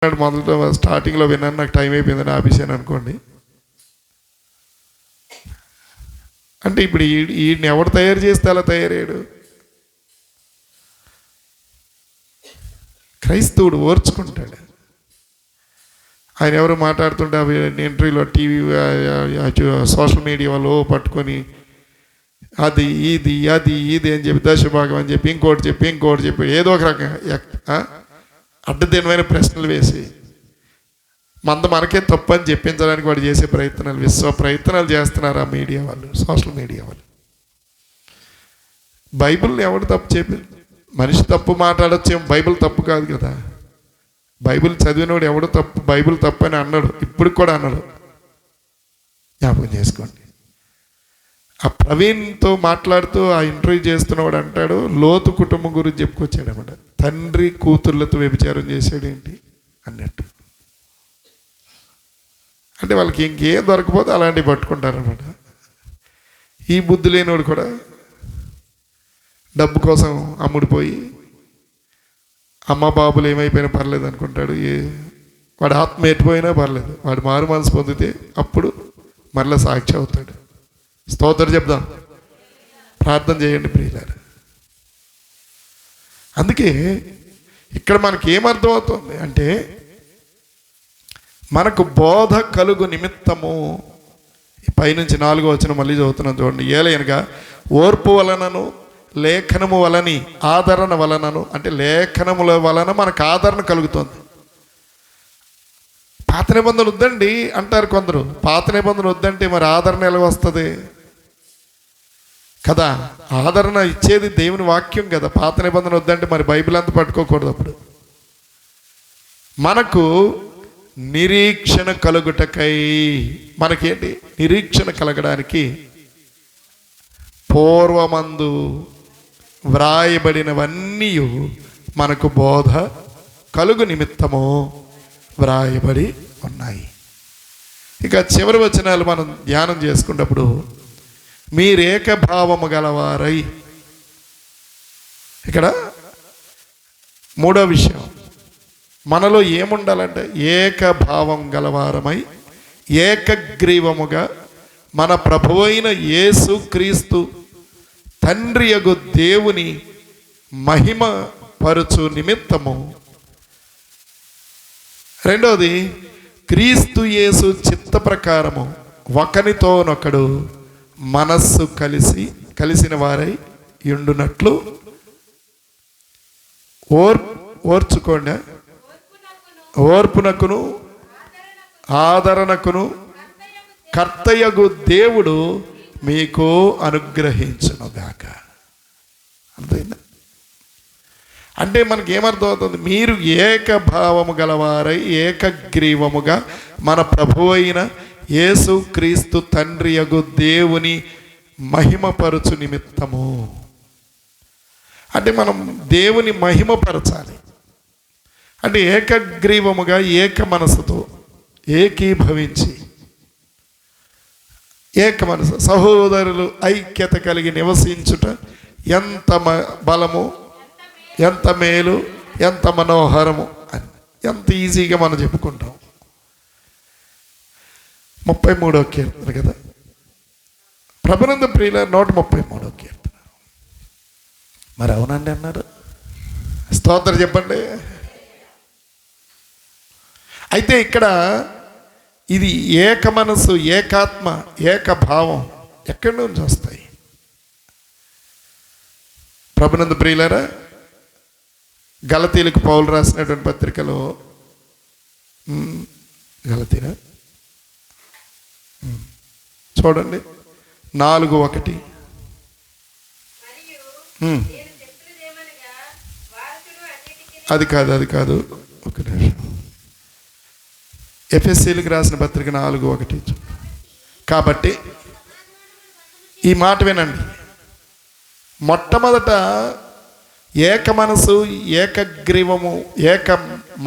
మొదట స్టార్టింగ్లో విన్నాను, నాకు టైం అయిపోయిందని ఆపేసాను అనుకోండి. అంటే ఇప్పుడు వీడిని ఎవడు తయారు చేస్తే అలా తయారయ్యాడు? క్రైస్తవుడు ఓర్చుకుంటాడు. ఆయన ఎవరు మాట్లాడుతుంటే అవి ఇంటర్వ్యూలో టీవీ సోషల్ మీడియా వాళ్ళు పట్టుకొని అది ఇది అని చెప్పి దశభాగం అని చెప్పి ఇంకోటి చెప్పి ఏదో ఒక రకంగా అడ్డదినమైన ప్రశ్నలు వేసి మనకే తప్పు అని చెప్పించడానికి వాడు చేసే ప్రయత్నాలు చేస్తున్నారు ఆ మీడియా వాళ్ళు, సోషల్ మీడియా వాళ్ళు. బైబిల్ని ఎవడు తప్పు చెప్పి మనిషి తప్పు మాట్లాడొచ్చేమో, బైబిల్ తప్పు కాదు కదా. బైబిల్ చదివినవాడు ఎవడు తప్పు, బైబిల్ తప్పు అని అన్నాడు, ఇప్పుడు కూడా అన్నాడు. జ్ఞాపకం చేసుకోండి. ఆ ప్రవీణ్తో మాట్లాడుతూ ఆ ఇంటర్వ్యూ చేస్తున్నవాడు అంటాడు, లోతు కుటుంబం గురించి చెప్పుకొచ్చాడు అనమాట. తండ్రి కూతుర్లతో వ్యభిచారం చేశాడు ఏంటి అన్నట్టు. అంటే వాళ్ళకి ఇంకేం దొరకపోతే అలాంటివి పట్టుకుంటారనమాట. ఈ బుద్ధి లేనివాడు కూడా డబ్బు కోసం అమ్ముడిపోయి అమ్మ బాబులు ఏమైపోయినా పర్లేదు అనుకుంటాడు. వాడు ఆత్మ ఎట్టిపోయినా పర్లేదు, వాడు మారు మనసు పొందితే అప్పుడు మరలా సాక్షి అవుతాడు. స్తోత్రం చెప్దాం, ప్రార్థన చేయండి ప్రియులారా. అందుకే ఇక్కడ మనకి ఏమర్థం అవుతుంది అంటే, మనకు బోధ కలుగు నిమిత్తము, పైనుంచి 4వ వచనం మళ్ళీ చదువుతున్నాం చూడండి. ఏలయనగా ఓర్పు వలనను లేఖనము వలని ఆదరణ వలనను, అంటే లేఖనముల వలన మనకు ఆదరణ కలుగుతుంది. పాత నిబంధన వద్దండి అంటారు కొందరు. పాత నిబంధన వద్దంటే మరి ఆదరణ ఎలా వస్తుంది కదా? ఆదరణ ఇచ్చేది దేవుని వాక్యం కదా. పాత నిబంధన వద్దంటే మరి బైబిల్ అంతా పట్టుకోకూడదు. అప్పుడు మనకు నిరీక్షణ కలుగుటకై, మనకేంటి నిరీక్షణ కలగడానికి పూర్వమందు వ్రాయబడినవన్నీ మనకు బోధ కలుగు నిమిత్తము వ్రాయబడి ఉన్నాయి. ఇక చివరి వచనాలు మనం ధ్యానం చేసుకున్నప్పుడు, మీరేకభావము గలవారై, ఇక్కడ 3వ విషయం మనలో ఏముండాలంటే ఏకభావం గలవారమై ఏకగ్రీవముగా మన ప్రభువైన యేసు క్రీస్తు తండ్రియగు దేవుని మహిమ పరుచు నిమిత్తము. రెండవది, క్రీస్తు యేసు చిత్త ప్రకారము ఒకనితోనొకడు మనస్సు కలిసిన వారై యుండునట్లు ఓర్చుకోండి, ఓర్పునకును ఆదరణకును కర్తయగు దేవుడు మీకు అనుగ్రహించునుగాక. అర్థమైందా? అంటే మనకి ఏమర్థం అవుతుంది? మీరు ఏకభావము గలవారై ఏకగ్రీవముగా మన ప్రభువైన యేసు క్రీస్తు తండ్రియగు దేవుని మహిమపరచు నిమిత్తము. అంటే మనం దేవుని మహిమపరచాలి. అంటే ఏకగ్రీవముగా ఏక మనసుతో ఏకీభవించి, ఏక మనసు సహోదరులు ఐక్యత కలిగి నివసించుట ఎంత బలము, ఎంత మేలు, ఎంత మనోహరము అని ఎంత ఈజీగా మనం చెప్పుకుంటాం. 33వ కీర్తన కదా, ప్రభునందు ప్రియుల 133వ కీర్తన. మరి అవునండి అన్నారు. స్తోత్రం చెప్పండి. అయితే ఇక్కడ ఇది ఏక మనసు, ఏకాత్మ, ఏకభావం ఎక్కడి నుంచి వస్తాయి? ప్రభునందు ప్రియులారా, గలతీలకు పౌలు రాసినటువంటి పత్రికలో, గలతీరా చూడండి 4:1. అది కాదు ఒక నిమిషం. ఎఫెసీలకు రాసిన పత్రిక 4:1. కాబట్టి ఈ మాట వినండి. మొట్టమొదట ఏక మనసు, ఏకగ్రీవము, ఏక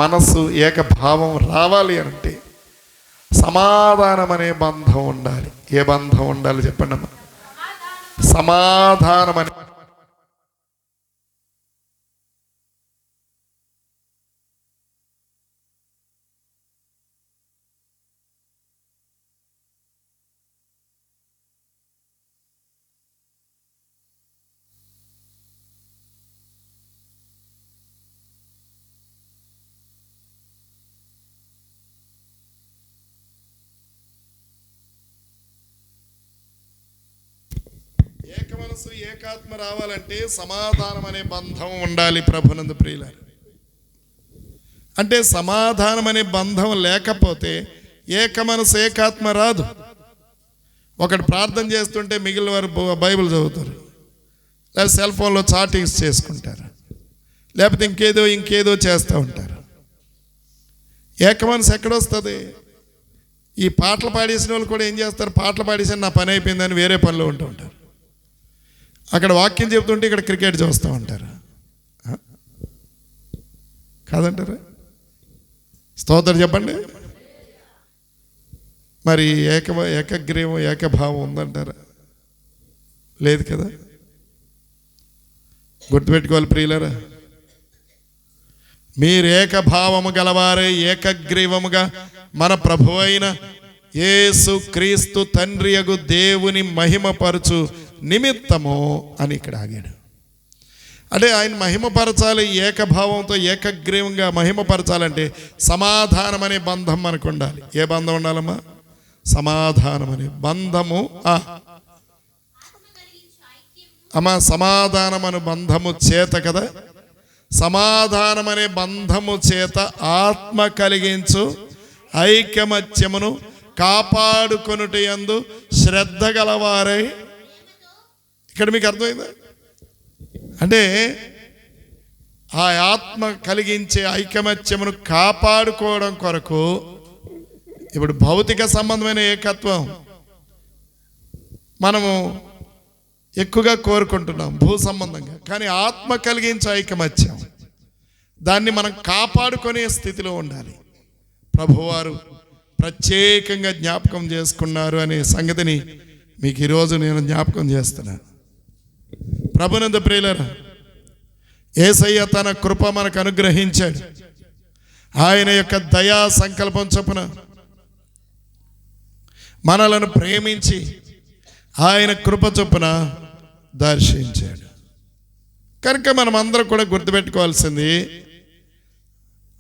మనస్సు, ఏకభావం రావాలి అంటే సమాధానం అనే బంధం ఉండాలి. ఏ బంధం ఉండాలి చెప్పండి అమ్మా? సమాధానం అనే. మనసు ఏకాత్మ రావాలంటే సమాధానం అనే బంధం ఉండాలి ప్రభునందు ప్రియులారా. అంటే సమాధానం అనే బంధం లేకపోతే ఏక మనసు ఏకాత్మ రాదు. ఒకటి ప్రార్థన చేస్తుంటే మిగిలిన వారు బైబిల్ చదువుతారు, లేదా సెల్ ఫోన్లో చాటింగ్స్ చేసుకుంటారు, లేకపోతే ఇంకేదో చేస్తూ ఉంటారు. ఏక మనసు ఎక్కడొస్తుంది? ఈ పాటలు పాడేసిన వాళ్ళు కూడా ఏం చేస్తారు? పాటలు పాడేసిన నా పని అయిపోయిందని వేరే పనిలో ఉంటూ ఉంటారు. అక్కడ వాక్యం చెబుతుంటే ఇక్కడ క్రికెట్ చూస్తూ ఉంటారు. కాదంటారా? స్తోత్రం చెప్పండి. మరి ఏకగ్రీవం ఏకభావం ఉందంటారా? లేదు కదా. గుర్తుపెట్టుకోవాలి ప్రియులారా, మీరు ఏకభావము గలవారే ఏకగ్రీవముగా మన ప్రభు అయిన యేసు క్రీస్తు తండ్రియగు దేవుని మహిమపరచు నిమిత్తము అని ఇక్కడ ఆగాడు. అంటే ఆయన మహిమపరచాలి, ఏకభావంతో ఏకగ్రీవంగా మహిమపరచాలంటే సమాధానం అనే బంధం మనకు ఉండాలి. ఏ బంధం ఉండాలమ్మా? సమాధానం అనే బంధము. అమ్మా, సమాధానం అనే బంధము చేత కదా, సమాధానం అనే బంధము చేత ఆత్మ కలిగించు ఐకమత్యమును కాపాడుకొనుట యందు శ్రద్ధ గలవారై. ఇక్కడ మీకు అర్థమైందా? అంటే ఆ ఆత్మ కలిగించే ఐకమత్యమును కాపాడుకోవడం కొరకు ఇప్పుడు భౌతిక సంబంధమైన ఏకత్వం మనము ఎక్కువగా కోరుకుంటున్నాం భూ సంబంధంగా, కానీ ఆత్మ కలిగించే ఐకమత్యం దాన్ని మనం కాపాడుకునే స్థితిలో ఉండాలి. ప్రభువారు ప్రత్యేకంగా జ్ఞాపకం చేసుకున్నారు అనే సంగతిని మీకు ఈరోజు నేను జ్ఞాపకం చేస్తున్నాను. ప్రభునందు ప్రియులారా, యేసయ్య తన కృప మనకు అనుగ్రహించాడు. ఆయన యొక్క దయా సంకల్పం చొప్పున మనలను ప్రేమించి ఆయన కృప చొప్పున దర్శించాడు. కనుక మనం అందరం కూడా గుర్తుపెట్టుకోవాల్సింది,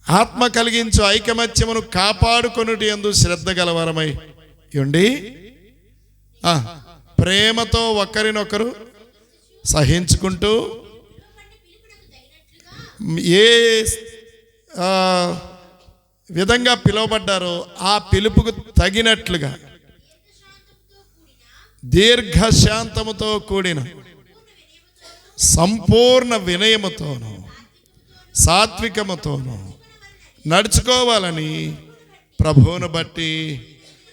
ఆత్మ కలిగించు ఐకమత్యమును కాపాడుకొనుట యందు శ్రద్ధ గలవారమై ఉండి ప్రేమతో ఒకరినొకరు సహించుకుంటూ ఏ విధంగా పిలువబడ్డారో ఆ పిలుపుకు తగినట్లుగా దీర్ఘశాంతముతో కూడిన సంపూర్ణ వినయముతోనూ సాత్వికముతోనూ నడుచుకోవాలని ప్రభువును బట్టి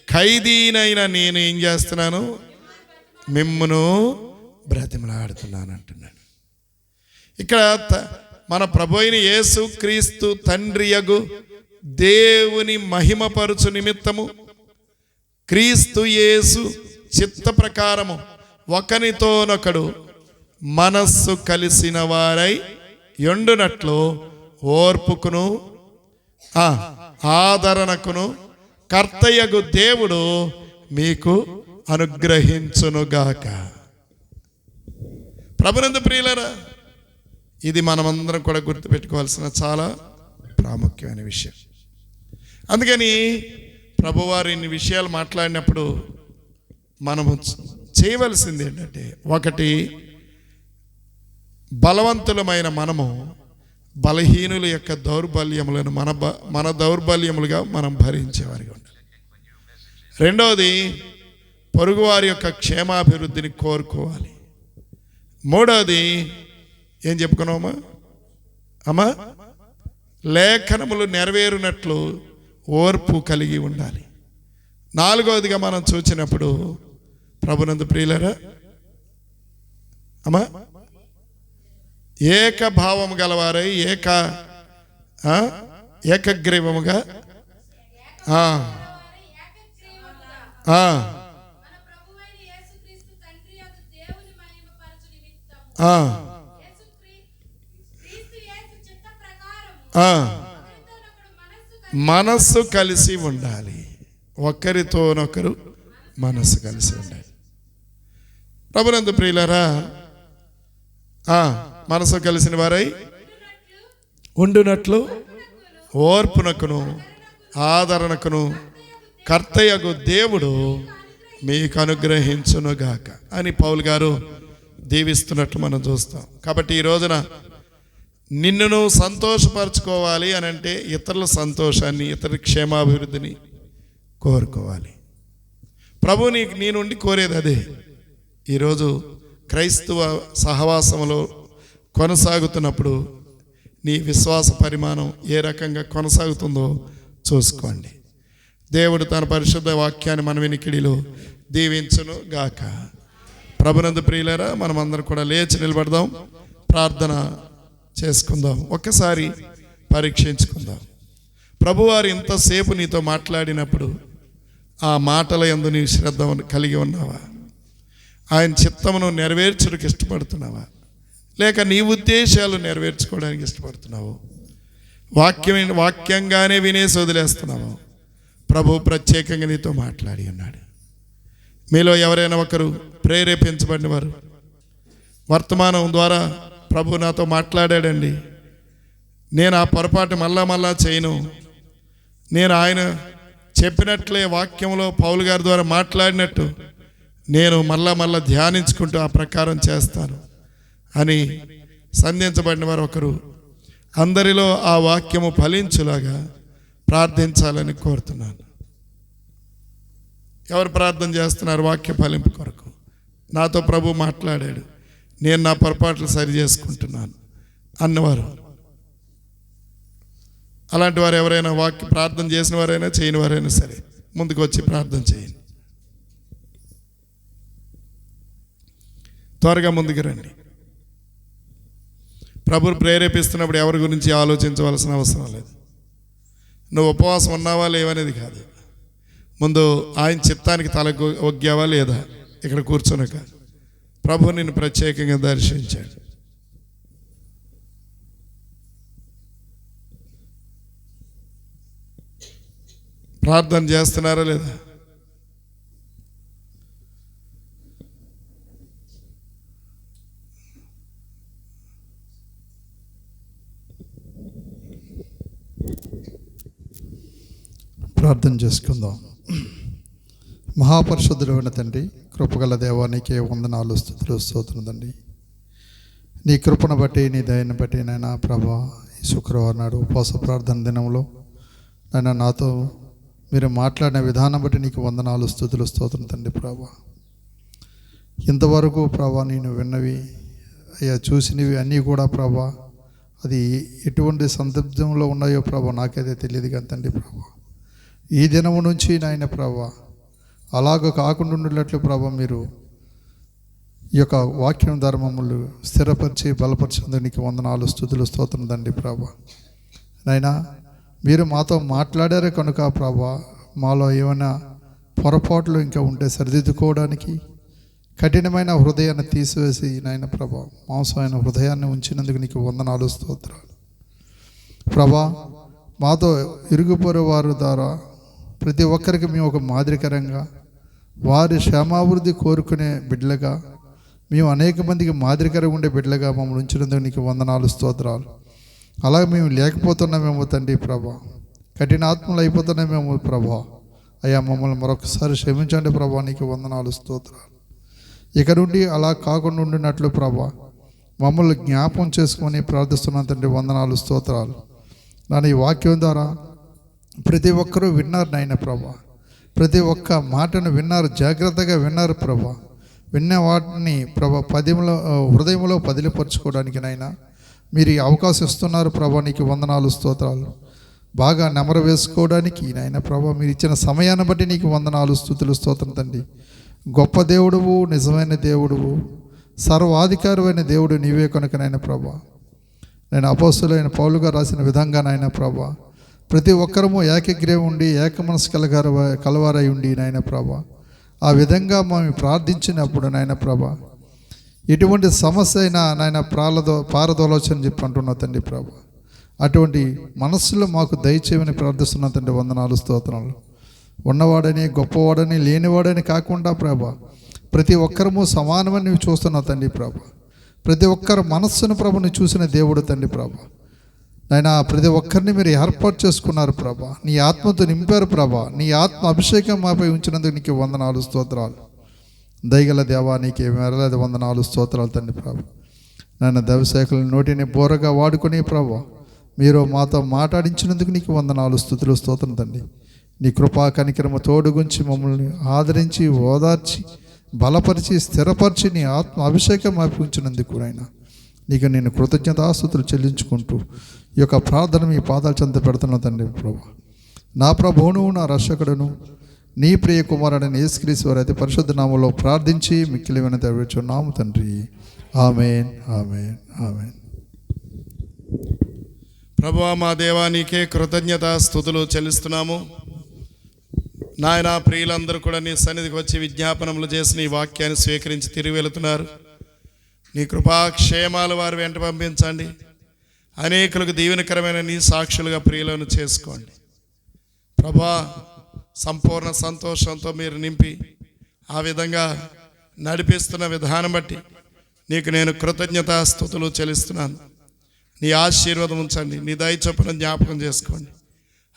ఖైదీనైనా నేను ఏం చేస్తున్నాను? మిమ్మును బ్రతిమలాడుతున్నాను అంటున్నాడు. ఇక్కడ మన ప్రభు అయిన యేసు క్రీస్తు తండ్రియగు దేవుని మహిమపరుచు నిమిత్తము క్రీస్తు యేసు చిత్త ప్రకారము ఒకనితోనొకడు మనస్సు కలిసిన వారై యొండునట్లు ఓర్పుకును ఆదరణకును కర్తయ్యగు దేవుడు మీకు అనుగ్రహించునుగాక. ప్రభునందు ప్రియులారా, ఇది మనమందరం కూడా గుర్తుపెట్టుకోవాల్సిన చాలా ప్రాముఖ్యమైన విషయం. అందుకని ప్రభువారు ఇన్ని విషయాలు మాట్లాడినప్పుడు మనము చేయవలసింది ఏంటంటే, ఒకటి, బలవంతులమైన మనము బలహీనుల యొక్క దౌర్బల్యములను మన దౌర్బల్యములుగా మనం భరించేవారిగా ఉండాలి. రెండవది, పొరుగువారి యొక్క క్షేమాభివృద్ధిని కోరుకోవాలి. మూడవది ఏం చెప్పుకున్నామా అమ్మా? లేఖనములు నెరవేరునట్లు ఓర్పు కలిగి ఉండాలి. నాలుగవదిగా మనం చూసినప్పుడు ప్రభునందు ప్రియులారా అమ్మా, ఏకభావము గలవారై ఏకగ్రీవముగా మనస్సు కలిసి ఉండాలి. ఒకరితోనొకరు మనస్సు కలిసి ఉండాలి. ప్రభునందు ప్రియులారా, మనసు కలిసిన వారై ఉండునట్లు ఓర్పునకును ఆదరణకును కర్తయ్యగు దేవుడు మీకు అనుగ్రహించునుగాక అని పౌలు గారు దీవిస్తున్నట్లు మనం చూస్తాం. కాబట్టి ఈ రోజున నిన్ను నువ్వు సంతోషపరచుకోవాలి అని అంటే ఇతరుల సంతోషాన్ని, ఇతరుల క్షేమాభివృద్ధిని కోరుకోవాలి. ప్రభు నీ నుండి కోరేది అదే. ఈరోజు క్రైస్తవ సహవాసంలో కొనసాగుతున్నప్పుడు నీ విశ్వాస పరిమాణం ఏ రకంగా కొనసాగుతుందో చూసుకోండి. దేవుడు తన పరిశుద్ధ వాక్యాన్ని మన వినికిడిలో దీవించును గాక. ప్రభునందు ప్రియులారా, మనమందరం కూడా లేచి నిలబడదాం, ప్రార్థన చేసుకుందాం, ఒక్కసారి పరీక్షించుకుందాం. ప్రభువారు ఇంతసేపు నీతో మాట్లాడినప్పుడు ఆ మాటల యందు నీ శ్రద్ధ కలిగి ఉన్నావా? ఆయన చిత్తమును నెరవేర్చుటకు ఇష్టపడుతున్నావా? లేక నీ ఉద్దేశాలు నెరవేర్చుకోవడానికి ఇష్టపడుతున్నావు? వాక్యంగానే వినేసి వదిలేస్తున్నావు? ప్రభు ప్రత్యేకంగా నీతో మాట్లాడి ఉన్నాడు. మీలో ఎవరైనా ఒకరు ప్రేరేపించబడిన వారు, వర్తమానం ద్వారా ప్రభు నాతో మాట్లాడాడండి, నేను ఆ పొరపాటు మళ్ళా చేయను, నేను ఆయన చెప్పినట్లే వాక్యంలో పౌలు గారి ద్వారా మాట్లాడినట్టు నేను మళ్ళా ధ్యానించుకుంటూ ఆ ప్రకారం చేస్తాను అని సంధించబడిన వారు ఒకరు, అందరిలో ఆ వాక్యము ఫలించులాగా ప్రార్థించాలని కోరుతున్నాను. ఎవరు ప్రార్థన చేస్తున్నారు వాక్య ఫలింపు కొరకు? నాతో ప్రభు మాట్లాడాడు, నేను నా పొరపాట్లు సరి చేసుకుంటున్నాను అన్నవారు, అలాంటి వారు ఎవరైనా వాక్య ప్రార్థన చేసిన వారైనా చేయని వారైనా సరే ముందుకు వచ్చి ప్రార్థన చేయండి. త్వరగా ముందుకు రండి. ప్రభువు ప్రేరేపిస్తున్నప్పుడు ఎవరి గురించి ఆలోచించవలసిన అవసరం లేదు. నువ్వు ఉపవాసం ఉన్నావా లేవనేది కాదు, ముందు ఆయన చిత్తానికి తల ఒగ్గావా లేదా ఇక్కడ కూర్చోనక. ప్రభు నిన్ను ప్రత్యేకంగా దర్శించాడు. ప్రార్థన చేస్తున్నారా లేదా? ప్రార్థన చేసుకుందాం. మహాపరిశుద్ధుడైన తండ్రి, కృపగల దేవానికి వందనాలు, స్తుతులు, స్తోత్రం తండ్రి. నీ కృపను బట్టి, నీ దయని బట్టి నైనా ప్రభా, ఈ శుక్రవారం నాడు ఉపవాస ప్రార్థన దినంలో నైనా నాతో మీరు మాట్లాడిన విధానం బట్టి నీకు వందనాలు, స్తుతులు, స్తోత్రం తండ్రి. ప్రభా, ఇంతవరకు ప్రభా నేను విన్నవి అయ్యా, చూసినవి అన్నీ కూడా ప్రభా అది ఎటువంటి సందిగ్ధంలో ఉన్నాయో ప్రభా నాకైతే తెలియదు కానీ తండ్రి ప్రభా, ఈ దినము నుంచి నాయన ప్రభా అలాగ కాకుండా ఉండేట్లు ప్రభా మీరు ఈ యొక్క వాక్యం ధర్మములు స్థిరపరిచి బలపరిచినందుకు నీకు వందనాలు, స్తుతులు, స్తోత్రం తండ్రి. ప్రభా నాయనా, మీరు మాతో మాట్లాడారు కనుక ప్రభా మాలో ఏమైనా పొరపాట్లు ఇంకా ఉంటే సరిదిద్దుకోవడానికి కఠినమైన హృదయాన్ని తీసివేసి నాయన ప్రభా మాంసమైన హృదయాన్ని ఉంచినందుకు నీకు వందనాలు, స్తోత్రాలు. ప్రభా మాతో ఇరుగుపొరు వారి ద్వారా ప్రతి ఒక్కరికి మేము ఒక మాదిరికరంగా, వారి క్షేమాభివృద్ధి కోరుకునే బిడ్డలుగా, మేము అనేక మందికి మాదిరికరంగా ఉండే బిడ్డలుగా మమ్మల్ని ఉంచినందుకు నీకు వందనాలు, స్తోత్రాలు. అలాగే మేము లేకపోతున్నామేమో తండ్రి ప్రభా, కఠినాత్మలు అయిపోతున్నామేమో ప్రభా, అయ్యా మమ్మల్ని మరొకసారి క్షమించండి ప్రభా, నీకు వందనాలు, స్తోత్రాలు. ఇక నుండి అలా కాకుండా ఉండినట్లు ప్రభా మమ్మల్ని జ్ఞాపం చేసుకొని ప్రార్థిస్తున్నాను తండ్రి, వందనాలు, స్తోత్రాలు. నన్ను ఈ వాక్యం ద్వారా ప్రతి ఒక్కరూ విన్నారు నాయన ప్రభా, ప్రతి ఒక్క మాటను విన్నారు, జాగ్రత్తగా విన్నారు ప్రభా. విన్న వాటిని ప్రభా హృదయంలో పదిలిపరచుకోవడానికి నాయన మీరు ఈ అవకాశం ఇస్తున్నారు ప్రభా, నీకు వందనాలు, స్తోత్రాలు. బాగా నెమరు వేసుకోవడానికి నాయన ప్రభా మీరు ఇచ్చిన సమయాన్ని బట్టి నీకు వందనాలు, స్తుతులు, స్తోత్రం తండ్రి. గొప్ప దేవుడువు, నిజమైన దేవుడువు, సర్వాధికారమైన దేవుడు నీవే కనుక నాయన ప్రభా, నేను అపోస్తులైన పౌలుగా రాసిన విధంగా నాయన ప్రభా ప్రతి ఒక్కరము ఏకగ్రీవం ఉండి ఏక మనసు కలవారై ఉండి నాయన ప్రభా ఆ విధంగా మేము ప్రార్థించినప్పుడు నాయన ప్రభా ఎటువంటి సమస్య అయినా నాయన పారదోలొచ్చని చెప్పి అంటున్నా తండ్రి ప్రభా, అటువంటి మనస్సులో మాకు దయచేయమని ప్రార్థిస్తున్నా తండ్రి, వందనాలు, స్తోత్రాలు. ఉన్నవాడని గొప్పవాడని లేనివాడని కాకుండా ప్రభా ప్రతి ఒక్కరము సమానమని నువ్వు చూస్తున్నావు తండ్రి ప్రభా. ప్రతి ఒక్కరు మనస్సును ప్రభుని చూసిన దేవుడు తండ్రి ప్రభా. నాయనా ప్రతి ఒక్కరిని మీరు ఏర్పాటు చేసుకున్నారు ప్రభా, నీ ఆత్మతో నింపారు ప్రభా, నీ ఆత్మ అభిషేకం మాపై ఉంచినందుకు నీకు వందనాలు, స్తోత్రాలు. దయగల దేవా నీకే వేలాది వందనాలు స్తోత్రాలు తండ్రి ప్రభు. నన్ను దైవసేవకుల నోటిని బోరగా వాడుకొని ప్రభు మీరు మాతో మాట్లాడించినందుకు నీకు వందనాలు స్తుతులు స్తోత్రం తండ్రి. నీ కృపా కనికరమ తోడుగుంచి మమ్మల్ని ఆదరించి ఓదార్చి బలపరిచి స్థిరపరిచి నీ ఆత్మ అభిషేకం అర్పించినందుకు ఆయన నీకు నేను కృతజ్ఞతాస్తుతులు చెల్లించుకుంటూ ఈ యొక్క ప్రార్థన మీ పాదాలు చెంత పెడుతున్నా తండ్రి ప్రభు. నా ప్రభువును నా రక్షకుడును నీ ప్రియ కుమారుడైన యేసుక్రీస్తు వారి అతి పరిశుద్ధ నామములో ప్రార్థించి మిక్కిలి వినతి అడుగుచున్నాము తండ్రి. ఆమేన్, ఆమేన్, ఆమేన్. ప్రభువా మా దేవా నీకే కృతజ్ఞత స్తుతులు చెల్లిస్తున్నాము నాయన. ప్రియులందరూ కూడా నీ సన్నిధికి వచ్చి విజ్ఞాపనములు చేసి నీ వాక్యాన్ని స్వీకరించి తిరిగి వెళుతున్నారు. నీ కృపాక్షేమాలు వారు వెంట పంపించండి. అనేకులకు దీవెనకరమైన నీ సాక్షులుగా ప్రియులను చేసుకోండి ప్రభా. సంపూర్ణ సంతోషంతో మీరు నింపి ఆ విధంగా నడిపిస్తున్న విధానం బట్టి నీకు నేను కృతజ్ఞతా స్తుతులు చెల్లిస్తున్నాను. నీ ఆశీర్వాదం ఉంచండి, నీ దయ చొప్పున జ్ఞాపకం చేసుకోండి.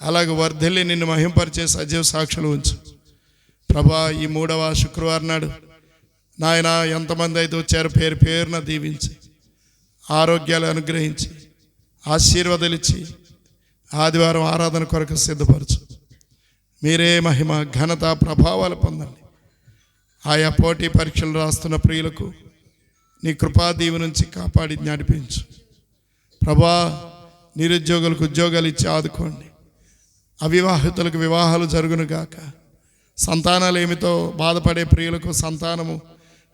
అలాగే వర్ధిల్లి నిన్ను మహింపరిచే సజీవ సాక్షులు ఉంచు ప్రభా. ఈ 3వ శుక్రవారం నాడు నాయన ఎంతమంది అయితే వచ్చారు పేరు పేరున దీవించి ఆరోగ్యాలు అనుగ్రహించి ఆశీర్వాదాలు ఇచ్చి ఆదివారం ఆరాధన కొరకు సిద్ధపరచు. మీరే మహిమ ఘనత ప్రభావాలు పొందండి. ఆయా పోటీ పరీక్షలు రాస్తున్న ప్రియులకు నీ కృపా దీవి నుంచి కాపాడి నడిపించు ప్రభా. నిరుద్యోగులకు ఉద్యోగాలు ఇచ్చి ఆదుకోండి. అవివాహితులకు వివాహాలు జరుగును గాక. సంతానాలు ఏమితో బాధపడే ప్రియులకు సంతానము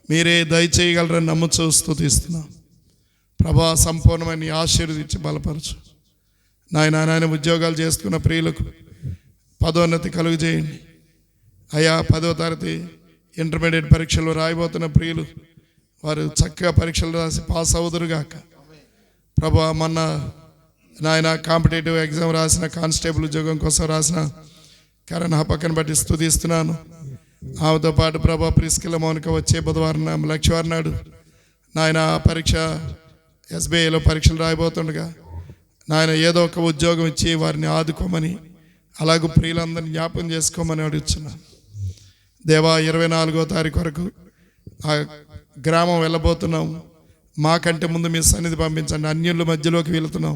మీరే దయచేయగలరని నమ్ముచూ స్తుతిస్తున్నాం ప్రభా. సంపూర్ణమైన ఆశీర్వదించి బలపరచు నాయన. ఉద్యోగాలు చేసుకున్న ప్రియులకు పదోన్నతి కలుగు చేయండి అయ్యా. 10వ తరగతి ఇంటర్మీడియట్ పరీక్షలు రాయబోతున్న ప్రియులు వారు చక్కగా పరీక్షలు రాసి పాస్ అవుదురుగాక ప్రభా. మొన్న నాయన కాంపిటేటివ్ ఎగ్జామ్ రాసిన కానిస్టేబుల్ ఉద్యోగం కోసం రాసిన కరణ్ పక్కన బట్టి స్తుతిస్తున్నాను. ఆమెతో పాటు ప్రభా ప్రిస్కిల మౌనిక వచ్చే బుధవారం లక్షవారం నాడు నాయన పరీక్ష SBIలో పరీక్షలు రాయబోతుండగా నాయన ఏదో ఒక ఉద్యోగం ఇచ్చి వారిని ఆదుకోమని అలాగే ప్రియులందరినీ జ్ఞాపకం చేసుకోమని అడుగుతున్నాను దేవా. 24వ తారీఖు వరకు ఆ గ్రామం వెళ్ళబోతున్నాం. మాకంటే ముందు మీ సన్నిధి పంపించండి. అన్యుల మధ్యలోకి వెళుతున్నాం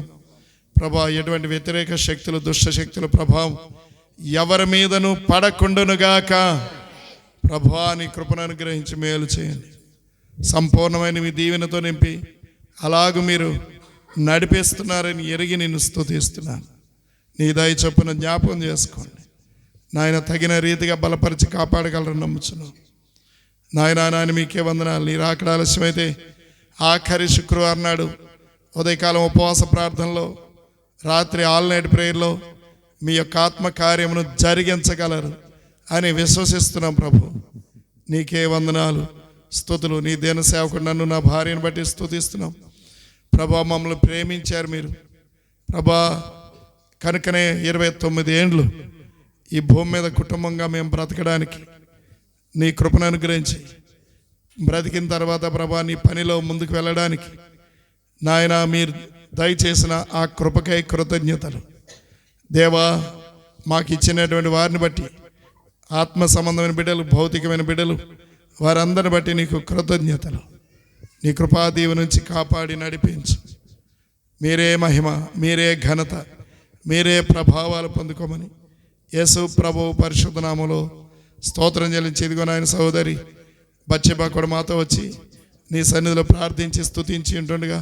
ప్రభా. ఎటువంటి వ్యతిరేక శక్తులు దుష్ట శక్తుల ప్రభావం ఎవరి మీదను పడకుండునుగాక ప్రభా. నీ కృపను అనుగ్రహించి మేలు చేయండి. సంపూర్ణమైన మీ దీవెనతో నింపి అలాగూ మీరు నడిపిస్తున్నారని ఎరిగి నిన్ను స్తుతిస్తున్నాను. నీ దయ చొప్పున జ్ఞాపకం చేసుకోండి నాయన. తగిన రీతిగా బలపరిచి కాపాడగలరని నమ్ముచున్నాను నాయన. మీకే వందనాలు. నీ రాకడ ఆలస్యమైతే ఆఖరి శుక్రవారం నాడు ఉదయకాలం ఉపవాస ప్రార్థనలో రాత్రి ఆల్ నైట్ ప్రేయర్లో మీ యొక్క ఆత్మ కార్యమును జరిగించగలరు అని విశ్వసిస్తున్నాం ప్రభు. నీకే వందనాలు స్తుతులు. నీ దేన సేవకుడు నన్ను నా భార్యను బట్టి స్తుతిస్తున్నాం ప్రభా. మమ్మల్ని ప్రేమించారు మీరు ప్రభా. కనుకనే 29 ఏండ్లు ఈ భూమి మీద కుటుంబంగా మేము బ్రతకడానికి నీ కృపను అనుగ్రహించి బ్రతికిన తర్వాత ప్రభా నీ పనిలో ముందుకు వెళ్ళడానికి నాయన మీరు దయచేసిన ఆ కృపకై కృతజ్ఞతలు దేవా. మాకు ఇచ్చినటువంటి వారిని బట్టి ఆత్మ సంబంధమైన బిడ్డలు భౌతికమైన బిడ్డలు వారందరిని బట్టి నీకు కృతజ్ఞతలు. నీ కృపాదీవ నుంచి కాపాడి నడిపించు. మీరే మహిమ, మీరే ఘనత, మీరే ప్రభావాలు పొందుకోమని యేసు ప్రభువు పరిశుద్ధ నామములో స్తోత్రం చెల్లించి ఇదిగో నాయన సహోదరి బచ్చబా కూడా మాతో వచ్చి నీ సన్నిధిలో ప్రార్థించి స్తుతించి ఉంటుండగా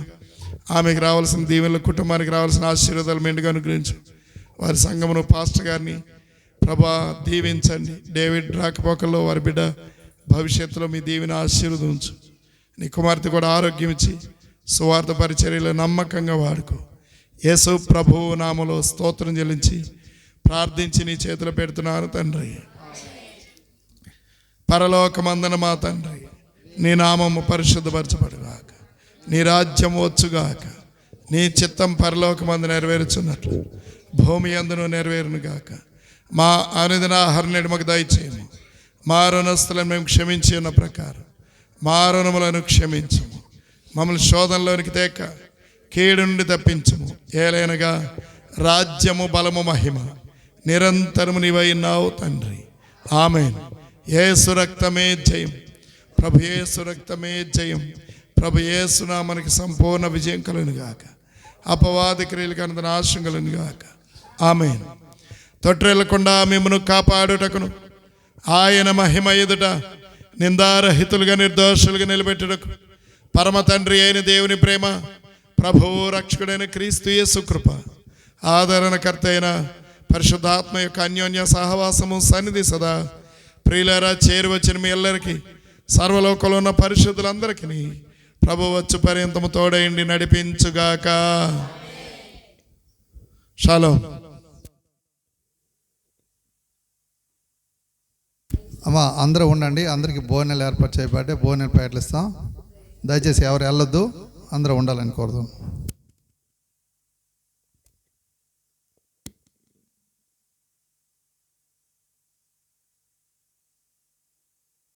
ఆమెకు రావాల్సిన దీవెనలు కుటుంబానికి రావాల్సిన ఆశీర్వాదాలు మెండుగా అనుగ్రహించు. వారి సంఘమును పాస్టర్ గారిని ప్రభా దీవించండి. డేవిడ్ రాకపోకల్లో వారి బిడ్డ భవిష్యత్తులో మీ దీవెన ఆశీర్వాదం ఉంచు. నీ కుమార్తె కూడా ఆరోగ్యం ఇచ్చి సువార్త పరిచర్యలో నమ్మకంగా వాడుకో. యేసు ప్రభువు నామములో స్తోత్రం చెల్లించి ప్రార్థించి నీ చేతిలో పెడుతున్నాను తండ్రి. పరలోకమందున మా తండ్రి, నీ నామము పరిశుద్ధపరచబడుగాక, నీ రాజ్యం వచ్చుగాక, నీ చిత్తం పరలోకమందు నెరవేరుచున్నట్లు భూమి యందును నెరవేరునుగాక. మా అనుదిన ఆహారం మాకు దయచేయము. మా రుణస్తులను మేము క్షమించి ఉన్న ప్రకారం మా రుణములను క్షమించము. మమ్మల్ని శోధనలోనికి తేక కీడు నుండి తప్పించము. ఏలైనగా రాజ్యము బలము మహిమ నిరంతరము నీవైనావు తండ్రి. ఆమేన్. యేసు రక్తమే జయం. ప్రభు యేసు రక్తమే జయం. ప్రభు యేసు నామమునకి సంపూర్ణ విజయం కలుగును గాక. అపవాది క్రియలకు అంత నాశనం కలుగును గాక. ఆమేన్. తొట్రెళ్లకుండా మిమ్మను కాపాడుటకును ఆయన మహిమ ఎదుట నిందారహితులుగా నిర్దోషులుగా నిలబెట్టుటకు పరమ తండ్రి అయిన దేవుని ప్రేమ, ప్రభువు రక్షకుడైన క్రీస్తు యేసు కృప, ఆదరణకర్త అయిన పరిశుద్ధాత్మ యొక్క అన్యోన్య సహవాసము సన్నిధి సదా ప్రియులారా చేరువచ్చిన మీ అందరికీ, సర్వలోకంలో ఉన్న పరిశుద్ధులందరికీ ప్రభు వచ్చు పర్యంతము తోడైండి నడిపించుగాక. షాలోమ్. అమ్మా అందరూ ఉండండి. అందరికీ భోజనాలు ఏర్పాటు చేయబడ్డాయి. భోజనాలు ప్యాకెట్లు ఇస్తాం. దయచేసి ఎవరు వెళ్ళొద్దు, అందరూ ఉండాలని కోరుదాం.